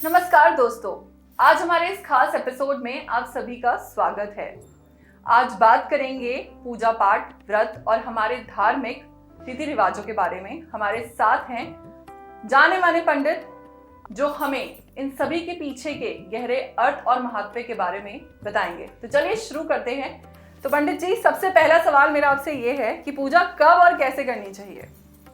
नमस्कार दोस्तों, आज हमारे इस खास एपिसोड में आप सभी का स्वागत है। आज बात करेंगे पूजा पाठ, व्रत और हमारे धार्मिक रीति रिवाजों के बारे में। हमारे साथ हैं जाने माने पंडित जो हमें इन सभी के पीछे के गहरे अर्थ और महत्व के बारे में बताएंगे। तो चलिए शुरू करते हैं। तो पंडित जी, सबसे पहला सवाल मेरा आपसे ये है कि पूजा कब और कैसे करनी चाहिए?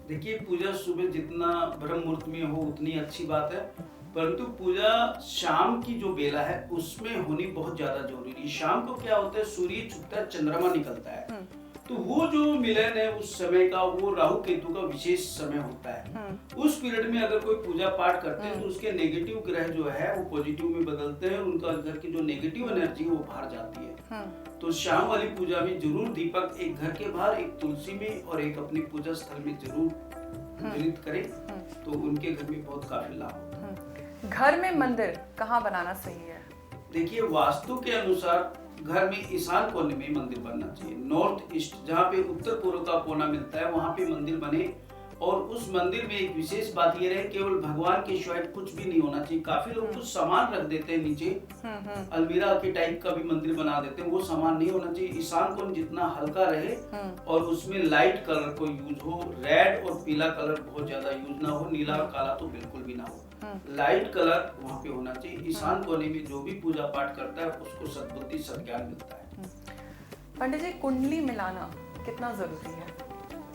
देखिए, पूजा सुबह जितना ब्रह्म मुहूर्त में हो उतनी अच्छी बात है, परंतु पूजा शाम की जो बेला है उसमें होनी बहुत ज्यादा जरूरी है। शाम को क्या होता है, सूर्य छुपता है, चंद्रमा निकलता है, तो वो जो मिलन है उस समय का, वो राहु केतु का विशेष समय होता है। उस पीरियड में अगर कोई पूजा पाठ करते हैं तो उसके नेगेटिव ग्रह जो है वो पॉजिटिव में बदलते हैं, उनका घर की जो नेगेटिव एनर्जी वो बाहर जाती है। तो शाम वाली पूजा में जरूर दीपक एक घर के बाहर, एक तुलसी में और एक अपने पूजा स्थल में जरूर प्रज्वलित करें, तो उनके घर में बहुत काफी लाभ होता है। घर में मंदिर कहाँ बनाना सही है? देखिए, वास्तु के अनुसार घर में ईशान कोने में मंदिर बनना चाहिए। नॉर्थ ईस्ट, जहाँ पे उत्तर पूर्व का कोना मिलता है, वहाँ पे मंदिर बने। और उस मंदिर में एक विशेष बात ये रहे, केवल भगवान के सिवाय कुछ भी नहीं होना चाहिए। काफी लोग कुछ सामान रख देते हैं नीचे, अलमीरा के टाइप का भी मंदिर बना देते हैं, वो सामान नहीं होना चाहिए। ईशान कोण जितना हल्का रहे और उसमें लाइट कलर को यूज हो, रेड और पीला कलर बहुत ज्यादा यूज ना हो, नीला और काला तो बिल्कुल भी ना हो, लाइट कलर वहाँ पे होना चाहिए। ईशान कोने में जो भी पूजा पाठ करता है उसको सद्बुद्धि सद्ज्ञान मिलता है। पंडित जी, कुंडली मिलाना कितना जरूरी है?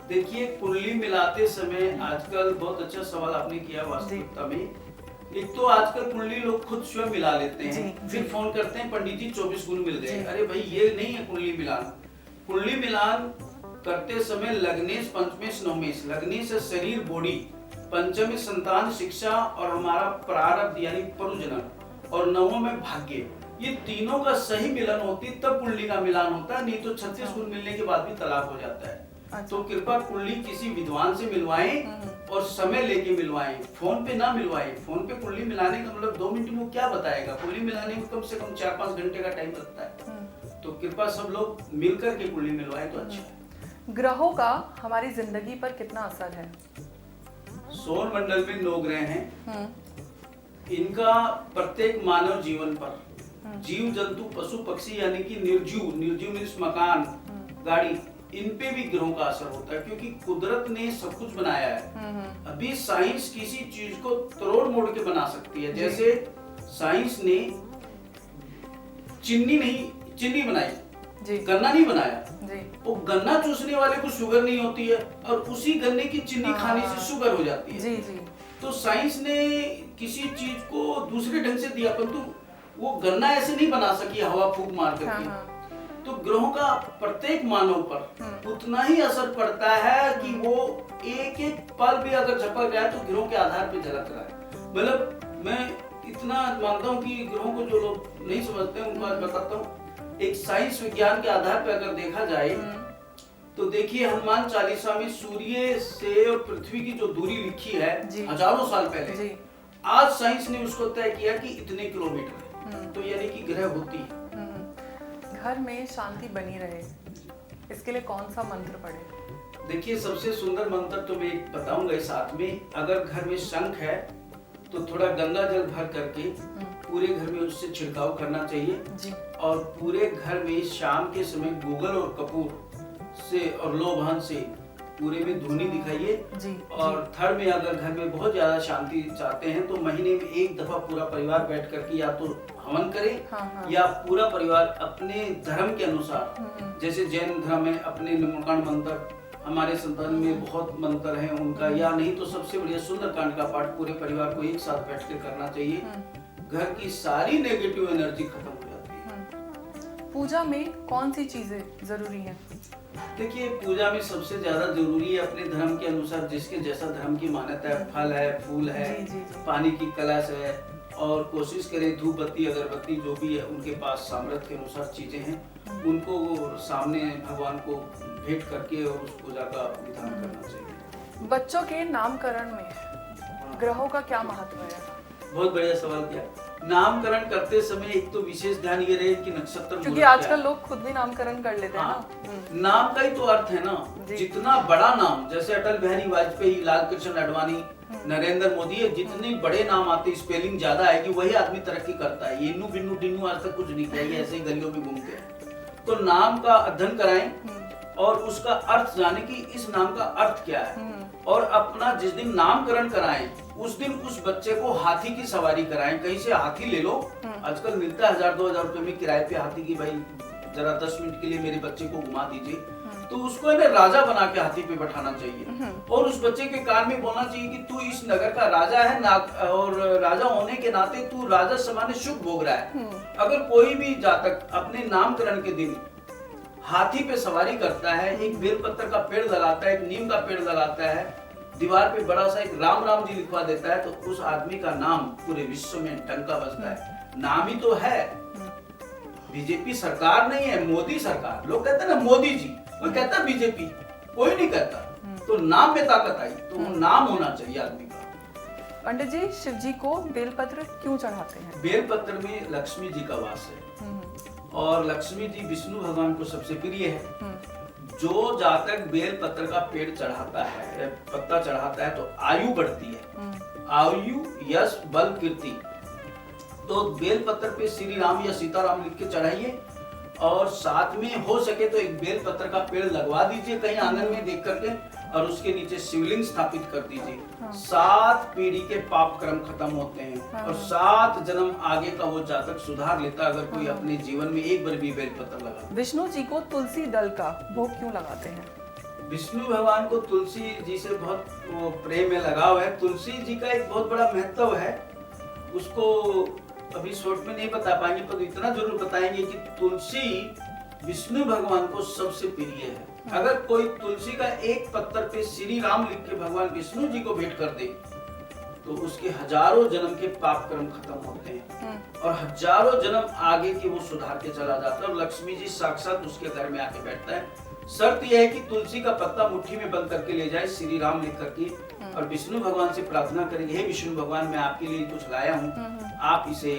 देखिए, कुंडली मिलाते समय आजकल बहुत अच्छा सवाल आपने किया वास्तविकता में। एक तो आजकल कुंडली लोग खुद स्वयं मिला लेते हैं, फिर फोन करते हैं पंडित जी 24 गुण मिल गए। अरे भाई, ये नहीं है कुंडली मिलाना। कुंडली मिलान करते समय लग्नेश, पंचमेश, नवमेश। लग्नेश है शरीर बॉडी, पंचम संतान शिक्षा और हमारा प्रारब्ध यानी पूर्वजन्म, और नवम में भाग्य। ये तीनों का सही मिलन होती तब कुंडली का मिलान होता है, नहीं तो 36 गुण मिलने के बाद भी तलाक हो जाता है। तो कृपा कुंडली किसी विद्वान से मिलवाएं और समय लेके मिलवाएं, फोन पे ना मिलवाएं। फोन पे कुंडली मिलाने का मतलब 2 मिनट में वो क्या बताएगा, कुंडली मिलाने में कम से कम 4-5 घंटे का टाइम लगता है। तो कृपा सब लोग मिलकर के कुंडली मिलवाएं तो अच्छा है। ग्रहों का हमारी जिंदगी पर कितना असर है? सौर मंडल में 9 ग्रह हैं। इनका प्रत्येक मानव जीवन पर, जीव जंतु पशु पक्षी यानी कि निर्जीव मीन्स मकान, गाड़ी, इन पे भी ग्रहों का असर होता है, क्योंकि कुदरत ने सब कुछ बनाया है। अभी साइंस किसी चीज को तोड़ मोड़ के बना सकती है। जैसे साइंस ने चीनी बनाई, गन्ना नहीं बनाया। वो गन्ना चूसने वाले को शुगर नहीं होती है और उसी गन्ने की चीनी खाने से शुगर हो जाती है। तो साइंस ने किसी चीज को दूसरे ढंग से दिया, परंतु वो गन्ना ऐसे नहीं बना सकी हवा फूंक मार करके। तो ग्रहों का प्रत्येक मानव पर उतना ही असर पड़ता है कि वो एक एक पल भी अगर झपक गया तो ग्रहों के आधार पे झलक रहा है। मतलब मैं इतना मानता हूँ कि ग्रहों को जो लोग नहीं समझते हैं उनको आज बताता हूँ। एक साइंस विज्ञान के आधार पे अगर देखा जाए तो देखिए, हनुमान चालीसा में सूर्य से और पृथ्वी की जो दूरी लिखी है हजारों साल पहले, आज साइंस ने उसको तय किया कि इतने किलोमीटर, तो यानी कि ग्रह होती है। घर में शांति बनी रहे, इसके लिए कौन सा मंत्र पढ़े? देखिए, सबसे सुंदर मंत्र तो मैं बताऊंगा साथ में। अगर घर में शंख है तो थोड़ा गंगा जल भर करके पूरे घर में उससे छिड़काव करना चाहिए। और पूरे घर में शाम के समय गूगल और कपूर से और लोभान से पूरे में धुनी दिखाइए। और थर्ड में, अगर घर में बहुत ज्यादा शांति चाहते हैं तो महीने में एक दफा पूरा परिवार बैठ करके या तो हवन करें या पूरा परिवार अपने धर्म के अनुसार, जैसे जैन धर्म है अपने निम्नकांड मंत्र, हमारे संतान में बहुत मंत्र हैं उनका, या नहीं तो सबसे बढ़िया सुंदरकांड का पाठ पूरे परिवार को एक साथ बैठ कर करना चाहिए। घर की सारी नेगेटिव एनर्जी खत्म हो जाती है। पूजा में कौन सी चीजें जरूरी हैं? देखिए, पूजा में सबसे ज्यादा जरूरी है अपने धर्म के अनुसार, जिसके जैसा धर्म की मान्यता है, फल है, फूल है, पानी की कलश है, और कोशिश करें धूप बत्ती अगरबत्ती जो भी है उनके पास सामर्थ्य के अनुसार चीजें हैं, उनको सामने भगवान को भेंट करके और उस पूजा का विधान करना चाहिए। बच्चों के नामकरण में ग्रहों का क्या महत्व है? बहुत बढ़िया सवाल किया। नामकरण करते समय एक तो विशेष ध्यान ये रहे कि नक्षत्र, क्योंकि आजकल लोग खुद भी नामकरण कर लेते हैं ना। नाम का ही तो अर्थ है ना। जितना बड़ा नाम, जैसे अटल बिहारी वाजपेयी, लाल कृष्ण आडवाणी, नरेंद्र मोदी है, जितने बड़े नाम आते स्पेलिंग ज्यादा आएगी वही आदमी तरक्की करता है। ये बिन्नू डिन्नू आज तक कुछ नहीं किया, ये ऐसे ही गलियों में घूमते हैं। तो नाम का अध्ययन कराएं और उसका अर्थ जाने कि इस नाम का अर्थ क्या है, और अपना जिस दिन नामकरण कराएं उस दिन उस बच्चे को हाथी की सवारी कराएं। कहीं से हाथी ले लो, आजकल मिलता है 1000-2000 रुपए में किराए पे हाथी की, भाई जरा 10 मिनट के लिए मेरे बच्चे को घुमा दीजिए, तो उसको है ना राजा बना के हाथी पे बैठाना चाहिए और उस बच्चे के कान में बोलना चाहिए कि तू इस नगर का राजा है ना, और राजा होने के नाते तू राजा समान सुख भोग रहा है। अगर कोई भी जातक अपने नामकरण के दिन हाथी पे सवारी करता है, एक बेलपत्र का पेड़ लगाता है, एक नीम का पेड़ लगाता है, दीवार पे बड़ा सा एक राम राम जी लिखवा देता है, तो उस आदमी का नाम पूरे विश्व में टंका बजता है। नाम ही तो है, बीजेपी सरकार नहीं है, मोदी सरकार। लोग कहते हैं ना मोदी जी, कोई कहता है बीजेपी, कोई नहीं कहता। तो नाम में ताकत आई, तो नाम होना चाहिए आदमी का। पंडित जी, शिव जी को बेलपत्र क्यों चढ़ाते हैं? बेलपत्र में लक्ष्मी जी का वास है और लक्ष्मी जी विष्णु भगवान को सबसे प्रिय है। जो जातक बेलपत्र का पेड़ चढ़ाता है, पत्ता चढ़ाता है, तो आयु बढ़ती है, आयु यश बल कीर्ति। तो बेलपत्र पे श्री राम या सीताराम लिख के चढ़ाइए और साथ में हो सके तो एक बेलपत्र का पेड़ लगवा दीजिए कहीं आंगन में देख करके, और उसके नीचे शिवलिंग स्थापित कर दीजिए। 7 पीढ़ी के पाप कर्म खत्म होते हैं और 7 जन्म आगे का वो जातक सुधार लेता अगर कोई अपने जीवन में एक बार भी बेलपत्र लगा। विष्णु जी को तुलसी दल का भोग क्यों लगाते हैं? विष्णु भगवान को तुलसी जी से बहुत प्रेम है, लगाव है। तुलसी जी का एक बहुत बड़ा महत्व है, उसको अभी शॉर्ट में नहीं बता पाएंगे, पर इतना जरूर बताएंगे कि तुलसी विष्णु भगवान को सबसे प्रिय है। अगर कोई तुलसी का एक पत्थर पे श्री राम लिख के भगवान विष्णु जी को भेंट कर दे तो उसके हजारों जन्म के पाप कर्म खत्म होते हैं और हजारों जन्म आगे की वो सुधार के चला जाता है और लक्ष्मी जी साक्षात उसके घर में आके बैठता है। शर्त यह है कि तुलसी का पत्ता मुट्ठी में बंद करके ले जाए श्री राम लिख करके और विष्णु भगवान से प्रार्थना करेंगे, हे विष्णु भगवान, मैं आपके लिए कुछ लाया हूँ, आप इसे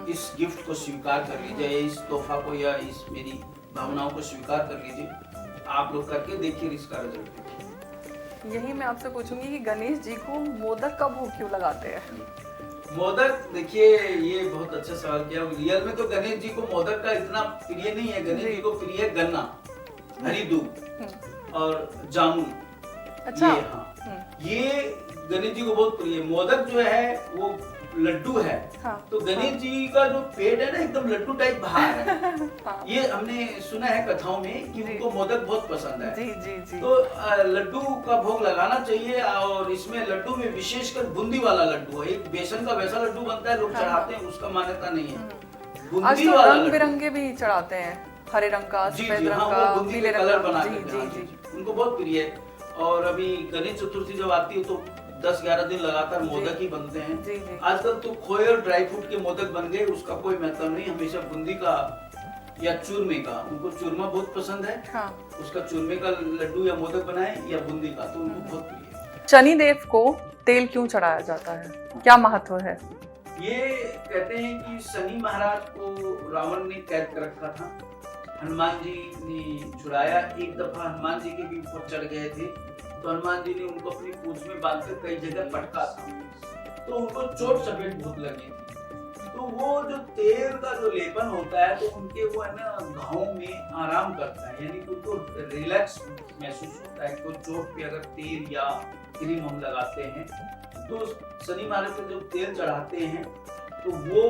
इस गिफ्ट को स्वीकार कर लीजिए, इस तोहफा को या इस मेरी भावनाओं को स्वीकार कर लीजिए। आप लोग करके देखिए, इसका रिजल्ट देखिए। यही मैं आपसे पूछूंगी कि गणेश जी को मोदक का भोग क्यों लगाते हैं? मोदक, देखिए ये बहुत अच्छा सवाल किया। रियल में तो गणेश जी को मोदक का इतना प्रिय नहीं है। गणेश जी को प्रिय है गन्ना, हरी दूध और जामुन। अच्छा। ये, हाँ, ये गणेश जी को बहुत प्रिय है। मोदक जो है वो लड्डू है। हाँ, तो गणेश जी का जो पेट है ना एकदम लड्डू टाइप बाहर है। हाँ, ये हमने सुना है कथाओं में कि उनको मोदक बहुत पसंद है। जी जी जी। तो लड्डू का भोग लगाना चाहिए और इसमें लड्डू में विशेषकर बूंदी वाला लड्डू है। एक बेसन का वैसा लड्डू बनता है, लोग चढ़ाते हैं, उसका मान्यता नहीं है। बूंदी वाला रंग बिरंगे भी चढ़ाते हैं, हरे रंग का, सफेद रंग का, पीले कलर बना के उनको बहुत प्रिय है। और अभी गणेश चतुर्थी जब आती है तो 10-11 दिन लगातार मोदक ही बनते हैं। आजकल तो खोए और ड्राई फ्रूट के मोदक बन गए, उसका कोई मतलब नहीं, हमेशा बूंदी का या चूरमे का। उनको चूरमा बहुत पसंद है। हाँ। उसका चूरमे का लड्डू या मोदक बनाए या बूंदी का, तो उनको बहुत प्रिय है। शनिदेव को तेल क्यों चढ़ाया जाता है, क्या महत्व है? ये कहते हैं कि शनि महाराज को रावण ने कैद कर रखा था, हनुमान जी ने छुड़ाया। एक दफा हनुमान जी के भी ऊपर चढ़ गए थे तो हनुमान जी ने उनको अपनी पूंछ में बांधकर कई जगह पटका था, तो उनको चोट चपेट बहुत लगी थी। तो वो जो तेल का जो लेपन होता है तो उनके वो है ना घावों में आराम करता है, यानी कि उनको रिलैक्स महसूस होता है। कोई चोट पे अगर तेल या क्रीम हम लगाते हैं तो शनि महाराज को जब तेल चढ़ाते हैं तो वो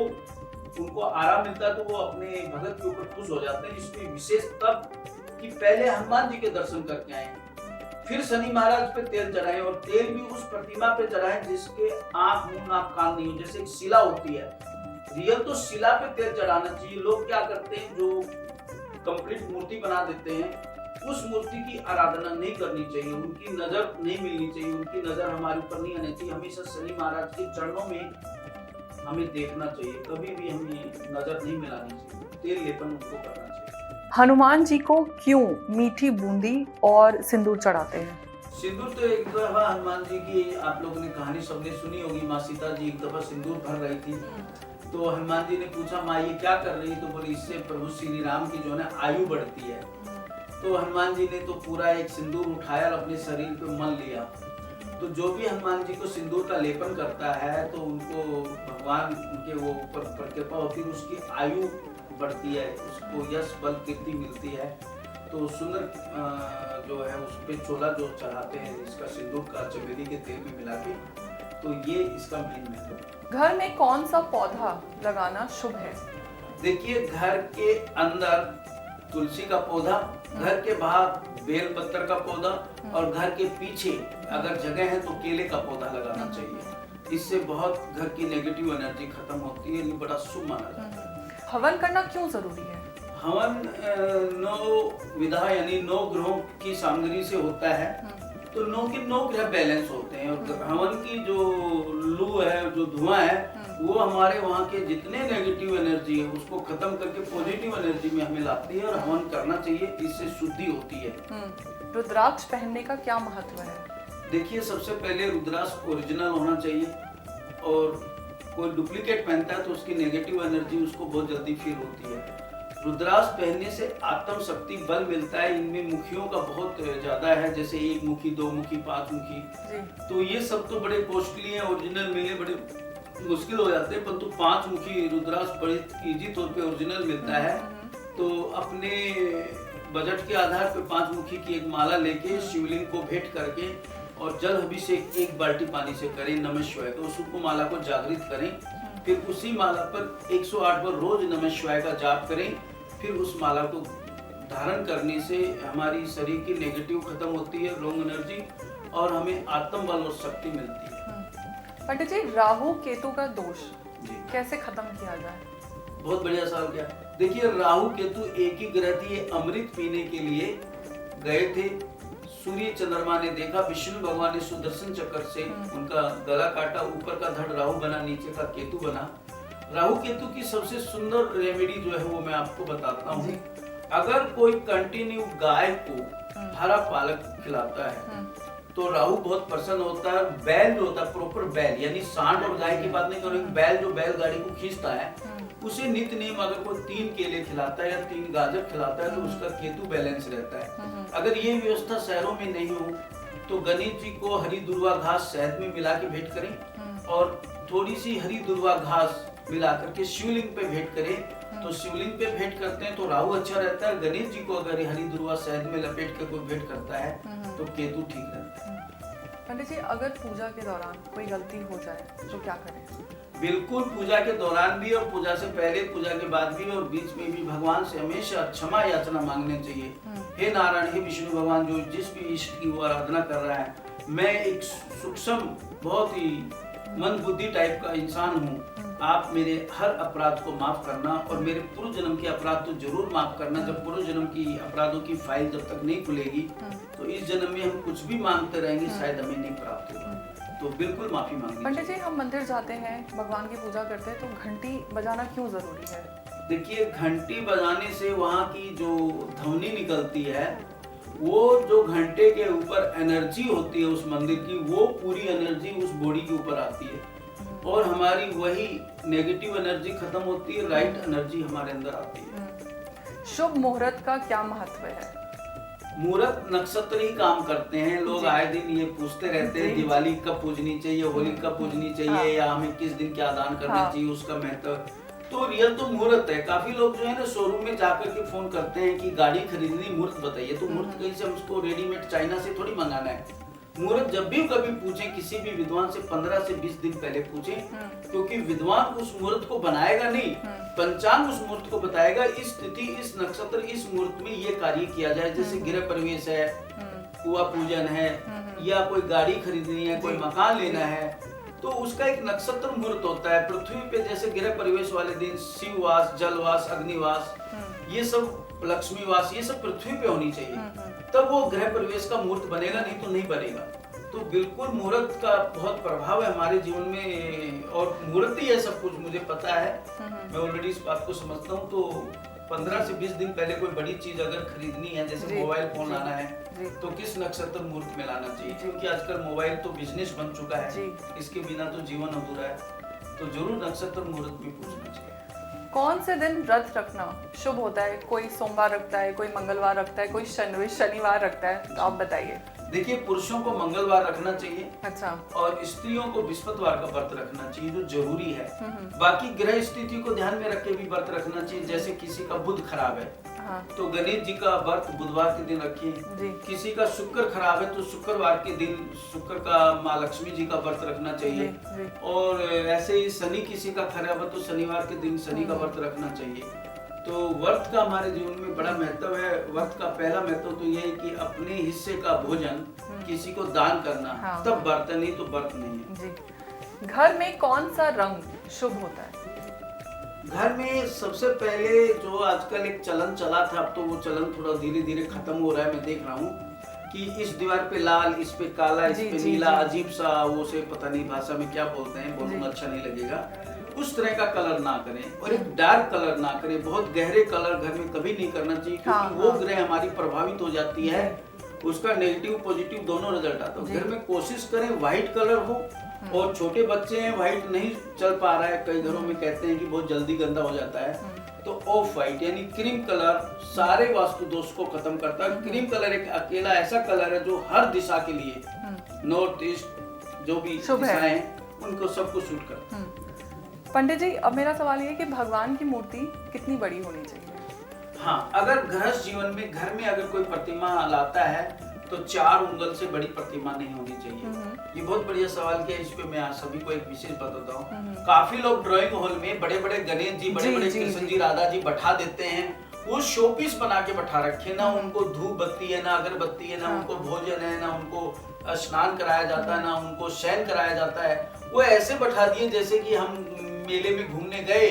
उनको आराम मिलता है, तो वो अपने भगत के ऊपर खुश हो जाते हैं। इसमें विशेष तब कि पहले हनुमान जी के दर्शन करके आए, फिर शनि महाराज पे तेल चढ़ाएं और तेल भी उस प्रतिमा पे चढ़ाएं जिसके आंख मुंह नाक कान नहीं हो, जैसे एक शिला होती है। रियल तो शिला पे तेल चढ़ाना चाहिए। लोग क्या करते हैं, जो कंप्लीट मूर्ति बना देते हैं, उस मूर्ति की आराधना नहीं करनी चाहिए, उनकी नजर नहीं मिलनी चाहिए, उनकी नजर हमारे ऊपर नहीं आनी चाहिए। हमेशा शनि महाराज के चरणों में हमें देखना चाहिए, कभी भी हमें नजर नहीं मिलानी चाहिए, तेल लेपन उनको करना चाहिए। हनुमान जी को क्यों मीठी बूंदी और सिंदूर चढ़ाते हैं? सिंदूर तो एक दफा हनुमान जी की आप लोगों ने कहानी सबने सुनी होगी। माँ सीता जी एक दफा सिंदूर भर रही थी तो हनुमान जी ने पूछा, माँ ये क्या कर रही है? तो बोली, इससे प्रभु श्री राम की जो है आयु बढ़ती है। तो हनुमान जी ने तो पूरा एक सिंदूर उठाया और अपने शरीर पे मल लिया तो जो भी हनुमान जी को सिंदूर का लेपन करता है तो उनको भगवान उनके वो ऊपर कृपा होती है, उसकी आयु बढ़ती है, उसको यश बल कीर्ति मिलती है। तो सुंदर जो है उस पे चोला जो चढ़ाते हैं इसका सिंदूर का चमेली के तेल में मिला के, तो ये इसका मेन महत्व। घर में कौन सा पौधा लगाना शुभ है? देखिए, घर के अंदर तुलसी का पौधा, घर के बाहर बेल पत्तर का पौधा, और घर के पीछे अगर जगह है तो केले का पौधा लगाना चाहिए। इससे बहुत घर की नेगेटिव एनर्जी खत्म होती है, ये बड़ा शुभ माना जाता है। हवन करना क्यों जरूरी है? हवन 9 विधा यानी 9 ग्रहों की सामग्री से होता है, तो 9 के 9 ग्रह बैलेंस होते हैं, और हवन की जो लू है, जो धुआं है, वो हमारे वहाँ के जितने नेगेटिव एनर्जी है उसको खत्म करके पॉजिटिव एनर्जी में हमें लाती है, और हवन करना चाहिए, इससे शुद्धि होती है। रुद्राक्ष पहनने का क्या महत्व है? देखिए, सबसे पहले रुद्राक्ष ओरिजिनल होना चाहिए, और कोई डुप्लीकेट पहनता है तो उसकी नेगेटिव एनर्जी उसको बहुत जल्दी फील होती है। रुद्राक्ष पहनने से आत्म शक्ति बल मिलता है, इनमें मुखियों का बहुत ज्यादा है, जैसे 1 मुखी, 2 मुखी, 5 मुखी, तो ये सब तो बड़े कॉस्टली है, ओरिजिनल मिलने बड़े मुश्किल हो जाते हैं, परंतु 5 मुखी रुद्राक्ष बड़े इजी तौर पे ओरिजिनल मिलता है। तो अपने बजट के आधार पे 5 मुखी की एक माला लेके शिवलिंग को भेंट करके और जल अभिषेक 1 बाल्टी पानी से करें नमः शिवाय, तो उस माला को जागृत करें, फिर उसी माला पर 108 बार रोज नमः शिवाय का जाप करें। फिर उस माला को धारण करने से हमारी शरीर की नेगेटिव खत्म होती है, रॉन्ग एनर्जी, और हमें आत्म बल और शक्ति मिलती है। पंडित जी, राहु केतु का दोष कैसे खत्म किया जाए? बहुत बढ़िया सवाल किया। देखिए, राहु केतु एक ही ग्रह थे, ये अमृत पीने के लिए गए थे। सूर्य चंद्रमा ने देखा, विष्णु भगवान ने सुदर्शन चक्र से उनका गला काटा, ऊपर का धड़ राहु बना, नीचे का केतु बना। राहु केतु की सबसे सुंदर रेमेडी जो है वो मैं आपको बताता हूँ। अगर कोई कंटिन्यू गाय को हरा पालक खिलाता है तो राहु बहुत प्रसन्न होता है। बैल जो होता है, प्रॉपर बैल, यानी सांड और गाय की बात नहीं करेंगे, बैल जो बैलगाड़ी को खींचता है, उसे नित्य नियम अगर कोई 3 केले खिलाता है या 3 गाजर खिलाता है तो उसका केतु बैलेंस रहता है। अगर ये व्यवस्था शहरों में नहीं हो तो गणेश जी को हरी दुर्वा घास शहद में मिला के भेंट करें, और थोड़ी सी हरी दुर्वा घास मिला करके शिवलिंग पे भेंट करें। तो शिवलिंग पे भेंट करते हैं तो राहु अच्छा रहता है। गणेश जी को अगर हरी दुर्वा शहद में लपेट कर कोई भेंट करता है तो केतु ठीक रहता है। पंडित जी, अगर पूजा के दौरान कोई गलती हो जाए तो क्या करें? बिल्कुल, पूजा के दौरान भी और पूजा से पहले, पूजा के बाद भी और बीच में भी भगवान से हमेशा क्षमा याचना मांगने चाहिए। हे नारायण, हे विष्णु भगवान, जो जिस भी इष्ट की वो आराधना कर रहा है, मैं एक सूक्ष्म बहुत ही मन बुद्धि टाइप का इंसान हूँ, आप मेरे हर अपराध को माफ करना, और मेरे पूर्व जन्म के अपराध तो जरूर माफ करना। जब पूर्व जन्म की अपराधों की फाइल जब तक नहीं खुलेगी तो इस जन्म में हम कुछ भी मांगते रहेंगे, शायद हमें नहीं प्राप्त होगा। तो बिल्कुल माफी मांगनी। पंडित जी, हम मंदिर जाते हैं, भगवान की पूजा करते हैं, तो घंटी बजाना क्यों जरूरी है? देखिए, घंटी बजाने से वहाँ की जो ध्वनि निकलती है, वो जो घंटे के ऊपर एनर्जी होती है उस मंदिर की, वो पूरी एनर्जी उस बॉडी के ऊपर आती है, और हमारी वही नेगेटिव एनर्जी खत्म होती है, राइट एनर्जी हमारे अंदर आती है। शुभ मुहूर्त का क्या महत्व है? मुहूर्त नक्षत्र ही काम करते हैं। लोग आए दिन ये पूछते रहते हैं दिवाली कब पूजनी चाहिए, होली कब पूजनी चाहिए, या हमें किस दिन क्या दान करना चाहिए, उसका महत्व। तो रियल तो मुहूर्त है। काफी लोग जो है ना शोरूम में जाकर के फोन करते हैं कि गाड़ी खरीदनी, मुहूर्त बताइए। तो मुहूर्त कहीं से हमको रेडीमेड चाइना से थोड़ी मंगाना है। मुहूर्त जब भी कभी पूछें किसी भी विद्वान से 15 से 20 दिन पहले पूछें, क्योंकि विद्वान उस मुहूर्त को बनाएगा नहीं, पंचांग उस मुहूर्त को बताएगा। इस तिथि, इस नक्षत्र, इस मुहूर्त में ये कार्य किया जाए, जैसे गृह प्रवेश है, कुआ पूजन है, या कोई गाड़ी खरीदनी है, कोई मकान लेना है, तो उसका एक नक्षत्र मुहूर्त होता है। पृथ्वी पे जैसे गृह प्रवेश वाले दिन शिववास, जलवास, अग्निवास, ये सब लक्ष्मीवास, ये सब पृथ्वी पे होनी चाहिए, तब वो गृह प्रवेश का मुहूर्त बनेगा, नहीं तो नहीं बनेगा। तो बिल्कुल मुहूर्त का बहुत प्रभाव है हमारे जीवन में, और मुहूर्त ही है सब कुछ, मुझे पता है, मैं ऑलरेडी इस बात को समझता हूँ। तो 15 से 20 दिन पहले कोई बड़ी चीज अगर खरीदनी है, जैसे मोबाइल फोन लाना है, तो किस नक्षत्र मुहूर्त में लाना चाहिए, क्योंकि आजकल मोबाइल तो बिजनेस बन चुका है, इसके बिना तो जीवन अधूरा है। तो जरूर नक्षत्र मुहूर्त भी पूछना चाहिए। कौन से दिन व्रत रखना शुभ होता है? कोई सोमवार रखता है, कोई मंगलवार रखता है, कोई शनिवार रखता है, तो आप बताइए। देखिए, पुरुषों को मंगलवार रखना चाहिए। अच्छा। और स्त्रियों को बृहस्पतिवार का व्रत रखना चाहिए, जो जरूरी है। बाकी ग्रह स्थिति को ध्यान में रख के भी व्रत रखना चाहिए। जैसे किसी का बुध खराब है, हाँ। तो गणेश जी का व्रत बुधवार के दिन रखिए। किसी का शुक्र खराब है तो शुक्रवार के दिन शुक्र का माँ लक्ष्मी जी का व्रत रखना चाहिए। जी। और ऐसे ही शनि किसी का खराब है तो शनिवार के दिन शनि का व्रत रखना चाहिए। तो व्रत का हमारे जीवन में बड़ा महत्व है। व्रत का पहला महत्व तो ये है कि अपने हिस्से का भोजन किसी को दान करना, हाँ। तब व्रत, नहीं तो व्रत नहीं है। जी। घर में कौन सा रंग शुभ होता है? घर में सबसे पहले जो आजकल एक चलन चला था, अब तो वो चलन थोड़ा धीरे धीरे खत्म हो रहा है। मैं देख रहा हूँ कि इस दीवार पे लाल, इस पे काला, इस पे नीला, अजीब सा, वो से पता नहीं भाषा में क्या बोलते हैं, बहुत अच्छा नहीं लगेगा। उस तरह का कलर ना करें और एक डार्क कलर ना करें। बहुत गहरे कलर घर में कभी नहीं करना चाहिए, क्योंकि हाँ, वो ग्रह हमारी प्रभावित हो जाती है, उसका नेगेटिव पॉजिटिव दोनों रिजल्ट आता है। घर में कोशिश करें व्हाइट कलर हो, और छोटे बच्चे हैं व्हाइट नहीं चल पा रहा है, कई घरों में कहते हैं कि बहुत जल्दी गंदा हो जाता है, तो ऑफ व्हाइट यानी क्रीम कलर सारे वास्तु दोष को खत्म करता है। क्रीम कलर एक अकेला ऐसा कलर है जो हर दिशा के लिए, नॉर्थ ईस्ट जो भी दिशाएं हैं उनको सबको सूट करता है। पंडित जी, अब मेरा सवाल ये है कि भगवान की मूर्ति कितनी बड़ी होनी चाहिए? हाँ, अगर गृहस्थ जीवन में घर में अगर कोई प्रतिमा लाता है तो 4 उंगल से बड़ी प्रतिमा नहीं होनी चाहिए। ये बहुत बढ़िया सवाल किया, इस पे मैं आज सभी को एक विशेष बताता हूँ। काफी लोग ड्राइंग हॉल में बड़े बड़े गणेश जी, बड़े बड़े कृष्ण जी, राधा जी बैठा देते हैं। वो शोपीस बना के बैठा रखे, ना उनको धूप बत्ती है, ना अगरबत्ती है, ना उनको भोजन है, ना उनको स्नान कराया जाता है, ना उनको शयन कराया जाता है। वो ऐसे बैठा दिए जैसे कि हम मेले में घूमने गए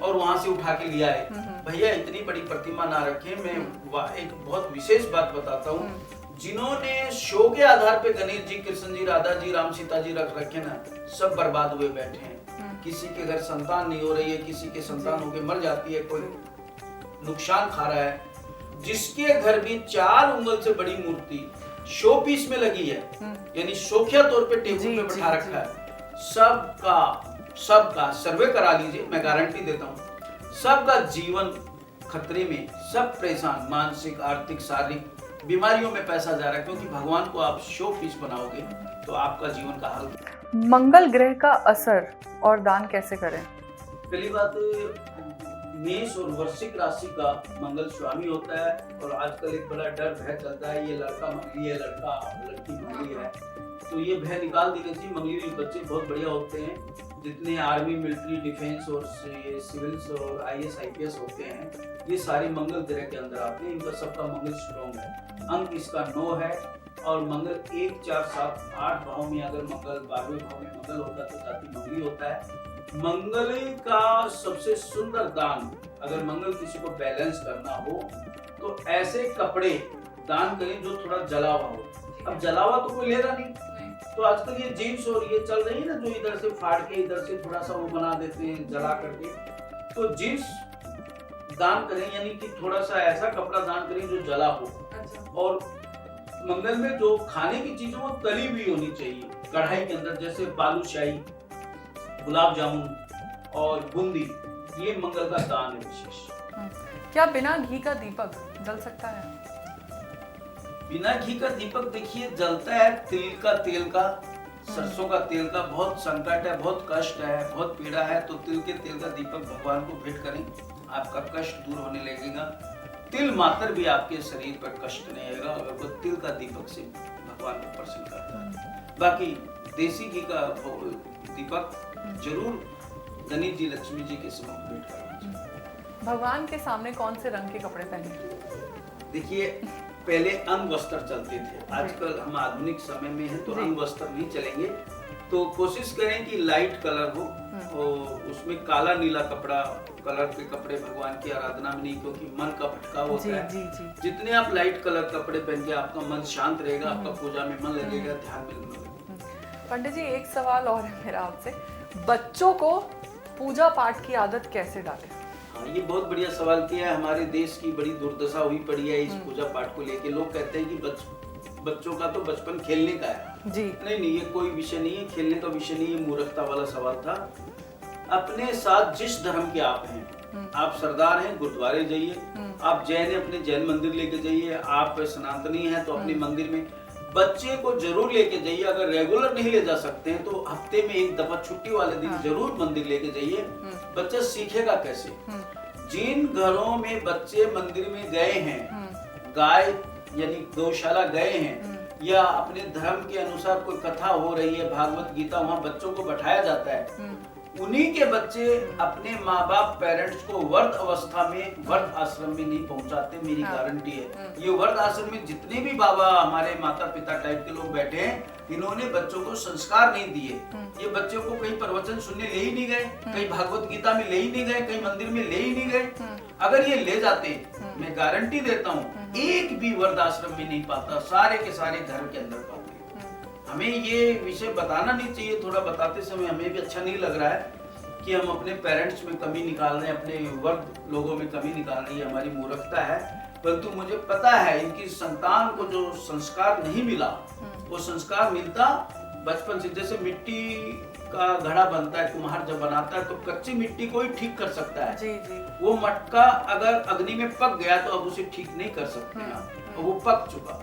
और वहां से उठा के लिया है। भैया, इतनी बड़ी प्रतिमा ना रखें। मैं एक बहुत विशेष बात बताता हूँ, जिन्होंने शो के आधार पे गणेश जी, कृष्ण जी, राधा जी, राम सीता जी रख रखे ना, सब बर्बाद हुए बैठे हैं। किसी के घर संतान नहीं हो रही है, किसी के संतान होके मर जाती है, कोई नुकसान खा रहा है। जिसके घर भी 4 उंगल से बड़ी मूर्ति शो पीस में लगी है, यानी शोखिया तौर पे टेबल पे बैठा रखा है, सबका सर्वे करा लीजिए, मैं गारंटी देता हूँ, सबका जीवन खतरे में, सब परेशान, मानसिक, आर्थिक, शारीरिक बीमारियों में पैसा जा रहा है, क्योंकि भगवान को आप शो पीस बनाओगे तो आपका जीवन का हल। मंगल ग्रह का असर और दान कैसे करें? पहली बात, मेष और वृश्चिक राशि का मंगल स्वामी होता है, और आजकल एक बड़ा डर भय चलता है, ये लड़का मंगली है, लड़की मंगली है, तो ये भय निकाल देना चाहिए। मंगली बच्चे बहुत बढ़िया होते हैं। जितने आर्मी, मिलिट्री, डिफेंस और सिविल्स और IAS IPS होते हैं, ये सारे मंगल ग्रह के अंदर आते हैं। इनका सबका मंगल स्ट्रॉन्ग है। अंक इसका 9 है, और मंगल 1, 4, 7, 8 भाव में अगर मंगल 12वें भाव में मंगल होता है तो जाति मंगली होता है। मंगल का सबसे सुंदर दान, अगर मंगल किसी को बैलेंस करना हो तो ऐसे कपड़े दान करें जो थोड़ा जला हुआ हो। अब जला हुआ तो कोई लेगा नहीं, तो आजकल ये जीन्स और ये चल रही है ना, जो इधर से फाड़ के इधर से थोड़ा सा वो बना देते हैं जला करके, तो जीन्स दान करें, यानी कि थोड़ा सा ऐसा कपड़ा दान करें जो जला हो। और मंगल में जो खाने की चीजें वो तली हुई होनी चाहिए कढ़ाई के अंदर, जैसे बालूशाही, गुलाब जामुन और बूंदी, ये मंगल का दान है विशेष। क्या बिना घी का दीपक जल सकता है? बिना घी का दीपक देखिए जलता है तिल का, तेल का, सरसों का तेल का। बहुत संकट है, बहुत कष्ट है, बहुत पीड़ा है, तो तिल के तेल का दीपक भगवान को भेंट करें, आपका कष्ट दूर होने लगेगा। तिल मात्र भी आपके शरीर पर कष्ट नहीं आएगा अगर वो तिल का दीपक से भगवान को प्रसन्न करता है। बाकी देसी घी का दीपक जरूर गणेश जी, लक्ष्मी जी के सम्मुख भेंट करना। भगवान के सामने कौन से रंग के कपड़े पहने? देखिए, पहले अंग वस्त्र चलते थे, आजकल हम आधुनिक समय में हैं तो अंग वस्त्र नहीं चलेंगे। तो कोशिश करें कि लाइट कलर हो, और उसमें काला नीला कपड़ा, कलर के कपड़े भगवान की आराधना में नहीं, क्योंकि मन का भटकाव होता है। जितने आप लाइट कलर कपड़े पहन के, आपका मन शांत रहेगा, आपका पूजा में मन लगेगा, ध्यान में लगेगा। पंडित जी, एक सवाल और है मेरा आपसे, बच्चों को पूजा पाठ की आदत कैसे डालें? ये बहुत बढ़िया सवाल किया है। हमारे देश की बड़ी दुर्दशा हुई पड़ी है इस पूजा पाठ को लेके। लोग कहते हैं कि बच्चों का तो बचपन खेलने का है जी। नहीं, ये कोई विषय नहीं है, खेलने का विषय नहीं है, मूर्खता वाला सवाल था। अपने साथ जिस धर्म के आप हैं, आप सरदार हैं, गुरुद्वारे जाइए, आप जैन हैं, अपने जैन मंदिर लेके जाइए, आप सनातनी हैं तो अपने मंदिर में बच्चे को जरूर लेके जाइए। अगर रेगुलर नहीं ले जा सकते हैं तो हफ्ते में एक दफा छुट्टी वाले दिन जरूर मंदिर लेके जाइए। बच्चा सीखेगा कैसे? जिन घरों में बच्चे मंदिर में गए हैं, गाय यानी गौशाला गए हैं, या अपने धर्म के अनुसार कोई कथा हो रही है, भागवत गीता, वहाँ बच्चों को बैठाया जाता है, उन्हीं के बच्चे अपने माँ बाप पेरेंट्स को वर्ध अवस्था में वर्ध आश्रम में नहीं पहुंचाते। मेरी गारंटी है। ये वर्ध आश्रम में जितने भी बाबा हमारे माता पिता टाइप के लोग बैठे हैं, इन्होंने बच्चों को संस्कार नहीं दिए। ये बच्चों को कहीं प्रवचन सुनने ले ही नहीं गए, कहीं भागवत गीता में ले ही नहीं गए, कहीं मंदिर में ले ही नहीं गए। अगर ये ले जाते, मैं गारंटी देता हूँ, एक भी वर्ध आश्रम में नहीं पाता, सारे के सारे घर के अंदर पाते। हमें ये विषय बताना नहीं चाहिए, थोड़ा बताते समय हमें भी अच्छा नहीं लग रहा है कि हम अपने पेरेंट्स में कमी निकाल रहे हैं, अपने वर्ग लोगों में कमी निकाल रहे हैं, हमारी मूर्खता है। परंतु मुझे पता है इनकी संतान को जो संस्कार नहीं मिला, वो संस्कार मिलता बचपन से। जैसे मिट्टी का घड़ा बनता है, कुम्हार जब बनाता है तो कच्ची मिट्टी को ही ठीक कर सकता है। जी जी। वो मटका अगर अग्नि में पक गया तो अब उसे ठीक नहीं कर सकते आप, वो पक चुका।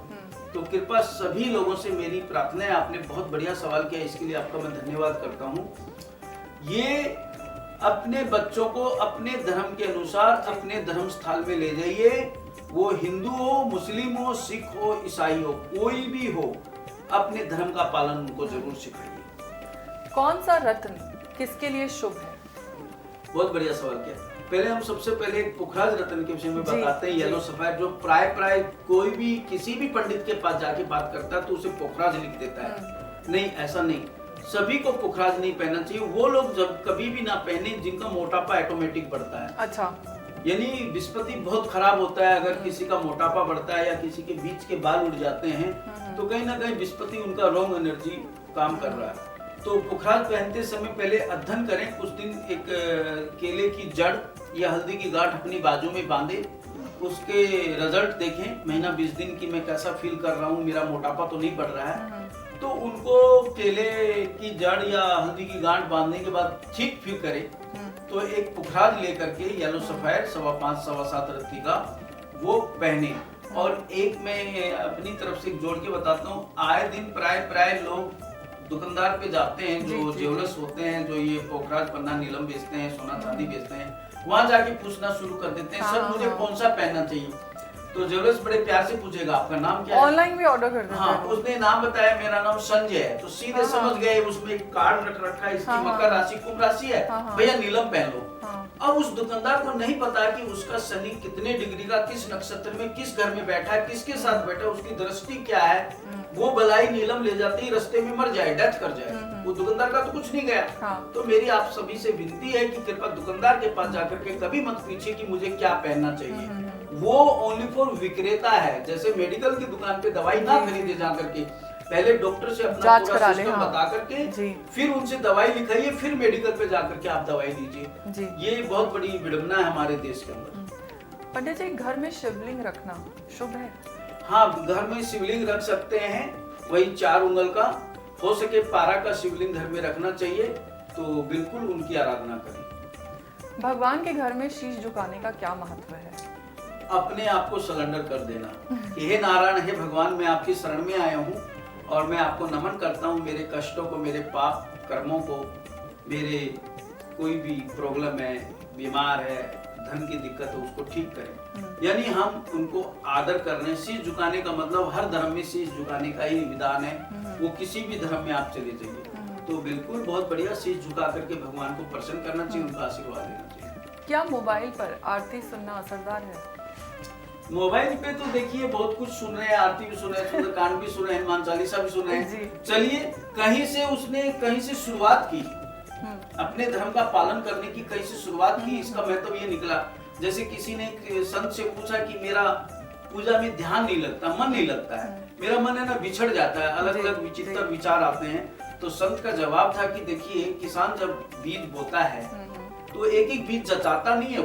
तो कृपया सभी लोगों से मेरी प्रार्थना है, आपने बहुत बढ़िया सवाल किया, इसके लिए आपका मैं धन्यवाद करता हूँ। ये अपने बच्चों को अपने धर्म के अनुसार अपने धर्म स्थल में ले जाइए। वो हिंदू हो, मुस्लिम हो, सिख हो, ईसाई हो, कोई भी हो, अपने धर्म का पालन उनको जरूर सिखाइए। कौन सा रत्न किसके लिए शुभ है? बहुत बढ़िया सवाल किया। पहले हम सबसे पहले पुखराज रत्न के विषय में बताते हैं। येलो सफायर जो प्राय कोई भी किसी भी पंडित के पास जाके बात करता है तो उसे पुखराज लिख देता है। नहीं, ऐसा नहीं, सभी को पुखराज नहीं पहनना चाहिए। वो लोग जब कभी भी ना पहने जिनका मोटापा ऑटोमेटिक बढ़ता है। अच्छा, यानी विस्पति बहुत खराब होता है अगर किसी का मोटापा बढ़ता है या किसी के बीच के बाल उड़ जाते हैं, तो कहीं ना कहीं विस्पति उनका रॉन्ग एनर्जी काम कर रहा है। तो पुखराज पहनते समय पहले अध्ययन करें, कुछ दिन एक केले की जड़ या हल्दी की गांठ अपनी बाजू में बांधे, उसके रिजल्ट देखें, महीना 20 दिन की मैं कैसा फील कर रहा हूँ, मेरा मोटापा तो नहीं बढ़ रहा है। तो उनको केले की जड़ या हल्दी की गांठ बांधने के बाद ठीक फील करे तो एक पुखराज लेकर के येलो सफायर 5.25 7.25 रत्ती का वो पहने। और एक मैं अपनी तरफ से जोड़ के बताता हूँ, आए दिन प्राय लोग दुकानदार पे जाते हैं, जो ज्वेलर्स होते हैं, जो ये पोखराज पन्ना नीलम बेचते हैं, सोना चांदी बेचते हैं, वहां जाके पूछना शुरू कर देते हैं, सर मुझे कौन सा पहनना चाहिए? तो ज्वेलर्स बड़े प्यार से पूछेगा आपका नाम क्या है? ऑनलाइन भी ऑर्डर कर देते हैं। हाँ, उसने नाम बताया मेरा नाम संजय है, तो सीधे समझ गए उसमें एक कार्ड रख रखा है, इसकी मकर राशि कुंभ राशि है, भैया नीलम पहन लो। अब उस दुकानदार को नहीं पता कि उसका शनि कितने डिग्री का, किस नक्षत्र में, किस घर में बैठा है, किसके साथ बैठा है, उसकी दृष्टि क्या है। वो बलाई नीलम ले जाते ही रास्ते में मर जाए, डेथ कर जाए, वो दुकानदार का तो कुछ नहीं गया। तो मेरी आप सभी से विनती है कि कृपया दुकानदार के पास जाकर के कभी मत पूछिए कि मुझे क्या पहनना चाहिए। वो ओनली फॉर विक्रेता है। जैसे मेडिकल की दुकान पे दवाई ना खरीदे जाकर के, पहले डॉक्टर से अपना पूरा सिस्टम बता करके फिर उनसे दवाई लिखाइए, फिर मेडिकल पे जाकर के आप दवाई लीजिए। ये बहुत बड़ी विडंबना है हमारे देश के अंदर। पंडित जी, घर में शिवलिंग रखना शुभ है? हाँ, घर में शिवलिंग रख सकते हैं, वही 4 उंगल का, हो सके पारा का शिवलिंग घर में रखना चाहिए, तो बिल्कुल उनकी आराधना करें। भगवान के घर में शीश झुकाने का क्या महत्व है? अपने आप को सरेंडर कर देना कि हे नारायण, हे भगवान, मैं आपकी शरण में आया हूँ और मैं आपको नमन करता हूँ। मेरे कष्टों को, मेरे पाप कर्मों को, मेरे कोई भी प्रॉब्लम है, बीमार है, धन की दिक्कत है, उसको ठीक करें। यानी हम उनको आदर कर रहे हैं। शीश झुकाने का मतलब हर धर्म में शीश झुकाने का ही विधान है, वो किसी भी धर्म में आप चले जाइए तो बिल्कुल बहुत बढ़िया शीश झुका करके भगवान को प्रसन्न करना चाहिए, उनका आशीर्वाद लेना चाहिए। क्या मोबाइल पर आरती सुनना असरदार है? मोबाइल पे तो देखिए बहुत कुछ सुन रहे हैं, आरती भी सुन रहे हैं, सुंदरकांड भी सुन रहे हैं, हनुमान चालीसा भी सुन रहे हैं। चलिए, कहीं से उसने कहीं से शुरुआत की, अपने धर्म का पालन करने की कहीं से शुरुआत की। इसका मतलब ये निकला, जैसे किसी ने संत से पूछा कि मेरा पूजा में ध्यान नहीं लगता, मन नहीं लगता है, मेरा मन है ना बिछड़ जाता है, अलग अलग विचित्र विचार आते हैं। तो संत का जवाब था कि देखिए, किसान जब बीज बोता है तो एक एक बीज जचाता नहीं है,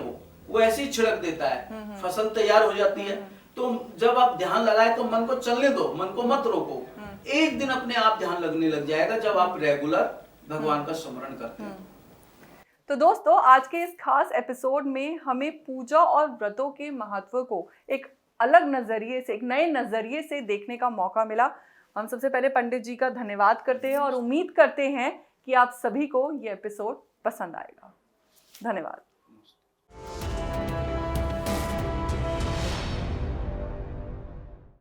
वो ऐसे ही छिड़क देता है, फसल तैयार हो जाती है। तो जब आप ध्यान लगाए तो मन को चलने दो, मन को मत रोको, एक दिन अपने आप ध्यान लगने लग जाएगा जब आप रेगुलर भगवान का स्मरण करते हैं। तो दोस्तों, आज के इस खास एपिसोड में हमें पूजा और व्रतों के महत्व को एक अलग नजरिए से, एक नए नजरिए से देखने का मौका मिला। हम सबसे पहले पंडित जी का धन्यवाद करते हैं और उम्मीद करते हैं कि आप सभी को ये एपिसोड पसंद आएगा। धन्यवाद।